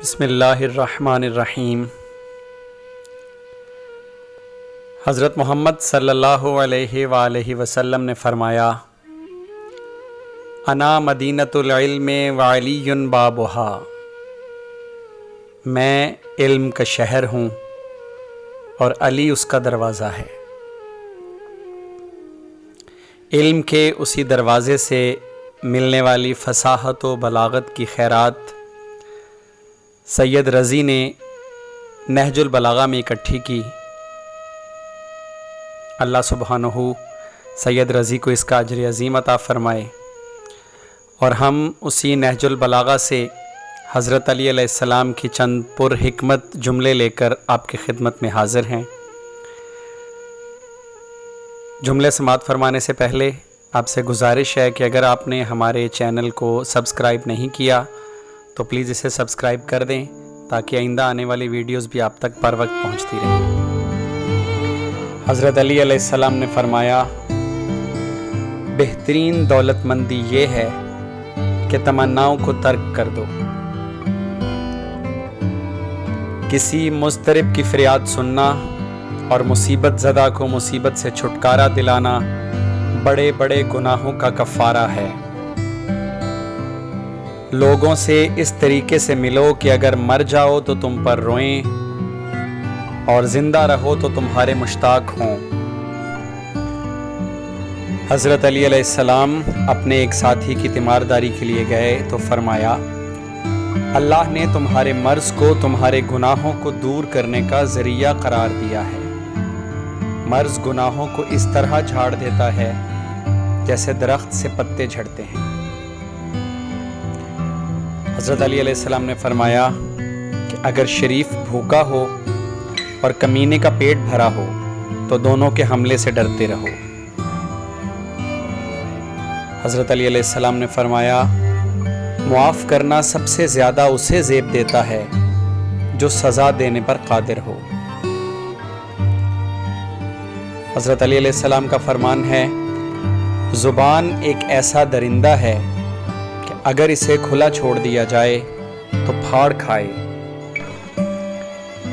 بسم اللہ الرحمن الرحیم۔ حضرت محمد صلی اللہ علیہ وآلہ وسلم نے فرمایا، انا مدینۃ العلم وعلی بابھا، میں علم کا شہر ہوں اور علی اس کا دروازہ ہے۔ علم کے اسی دروازے سے ملنے والی فصاحت و بلاغت کی خیرات سید رضی نے نہج البلاغہ میں اکٹھی کی۔ اللہ سبحانہ سید رضی کو اس کا اجر عظیم عطا فرمائے، اور ہم اسی نہج البلاغہ سے حضرت علی علیہ السلام کی چند پر حکمت جملے لے کر آپ کی خدمت میں حاضر ہیں۔ جملے سماعت فرمانے سے پہلے آپ سے گزارش ہے کہ اگر آپ نے ہمارے چینل کو سبسکرائب نہیں کیا تو پلیز اسے سبسکرائب کر دیں تاکہ آئندہ آنے والی ویڈیوز بھی آپ تک پر وقت پہنچتی رہیں۔ حضرت علی علیہ السلام نے فرمایا، بہترین دولت مندی یہ ہے کہ تمناؤں کو ترک کر دو۔ کسی مضطرب کی فریاد سننا اور مصیبت زدہ کو مصیبت سے چھٹکارا دلانا بڑے بڑے گناہوں کا کفارہ ہے۔ لوگوں سے اس طریقے سے ملو کہ اگر مر جاؤ تو تم پر روئیں اور زندہ رہو تو تمہارے مشتاق ہوں۔ حضرت علی علیہ السلام اپنے ایک ساتھی کی تیمارداری کے لیے گئے تو فرمایا، اللہ نے تمہارے مرض کو تمہارے گناہوں کو دور کرنے کا ذریعہ قرار دیا ہے۔ مرض گناہوں کو اس طرح جھاڑ دیتا ہے جیسے درخت سے پتے جھڑتے ہیں۔ حضرت علی علیہ السلام نے فرمایا کہ اگر شریف بھوکا ہو اور کمینے کا پیٹ بھرا ہو تو دونوں کے حملے سے ڈرتے رہو۔ حضرت علی علیہ السلام نے فرمایا، معاف کرنا سب سے زیادہ اسے زیب دیتا ہے جو سزا دینے پر قادر ہو۔ حضرت علی علیہ السلام کا فرمان ہے، زبان ایک ایسا درندہ ہے کہ اگر اسے کھلا چھوڑ دیا جائے تو پھاڑ کھائے۔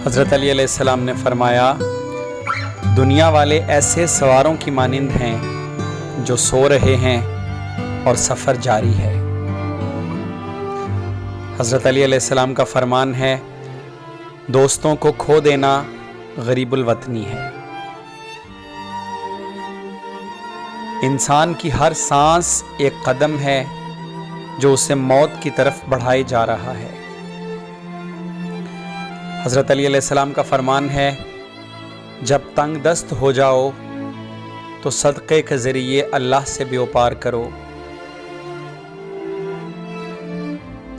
حضرت علی علیہ السلام نے فرمایا، دنیا والے ایسے سواروں کی مانند ہیں جو سو رہے ہیں اور سفر جاری ہے۔ حضرت علی علیہ السلام کا فرمان ہے، دوستوں کو کھو دینا غریب الوطنی ہے۔ انسان کی ہر سانس ایک قدم ہے جو اسے موت کی طرف بڑھائے جا رہا ہے۔ حضرت علی علیہ السلام کا فرمان ہے، جب تنگ دست ہو جاؤ تو صدقے کے ذریعے اللہ سے بیوپار کرو۔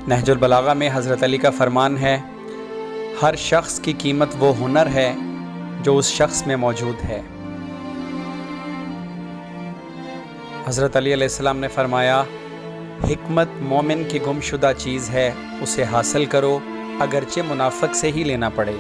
نہج البلاغہ میں حضرت علی کا فرمان ہے، ہر شخص کی قیمت وہ ہنر ہے جو اس شخص میں موجود ہے۔ حضرت علی علیہ السلام نے فرمایا، حکمت مومن کی گمشدہ چیز ہے، اسے حاصل کرو اگرچہ منافق سے ہی لینا پڑے۔